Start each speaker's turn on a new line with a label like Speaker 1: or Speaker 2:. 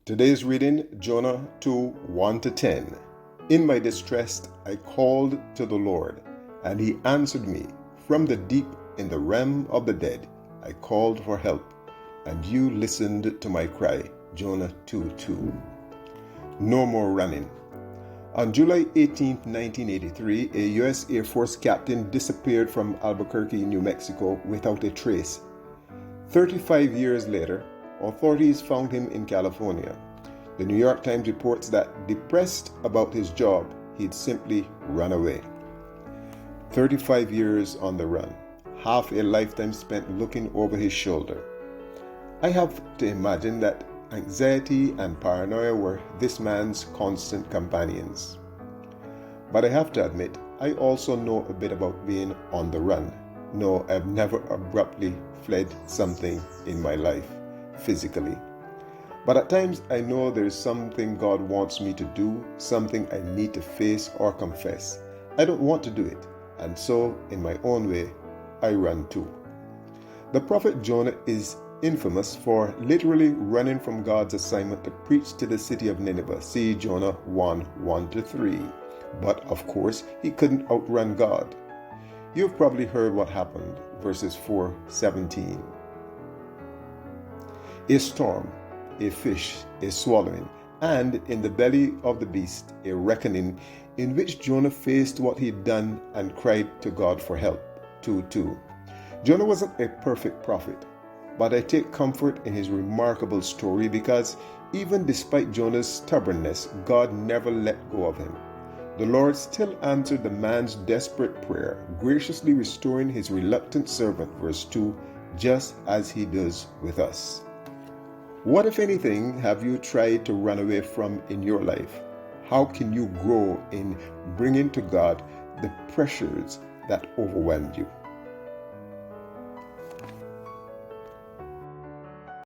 Speaker 1: Today's reading, Jonah 2, 1-10. In my distress, I called to the Lord, and he answered me. From the deep in the realm of the dead, I called for help, and you listened to my cry. Jonah 2:2. No more running. On July 18, 1983, a U.S. Air Force captain disappeared from Albuquerque, New Mexico without a trace. 35 years later, authorities found him in California. The New York Times reports that, depressed about his job, he'd simply run away. 35 years on the run, half a lifetime spent looking over his shoulder. I have to imagine that anxiety and paranoia were this man's constant companions. But I have to admit, I also know a bit about being on the run. No, I've never abruptly fled something in my life, physically. But at times I know there is something God wants me to do, something I need to face or confess. I don't want to do it, and so, in my own way, I run too. The prophet Jonah is infamous for literally running from God's assignment to preach to the city of Nineveh. See Jonah 1, 1-3. But of course, he couldn't outrun God. You've probably heard what happened, verses 4-17. A storm, a fish, a swallowing, and in the belly of the beast, a reckoning in which Jonah faced what he'd done and cried to God for help. 2:2. Jonah wasn't a perfect prophet, but I take comfort in his remarkable story because even despite Jonah's stubbornness, God never let go of him. The Lord still answered the man's desperate prayer, graciously restoring his reluctant servant, verse 2, just as he does with us. What, if anything, have you tried to run away from in your life? How can you grow in bringing to God the pressures that overwhelmed you?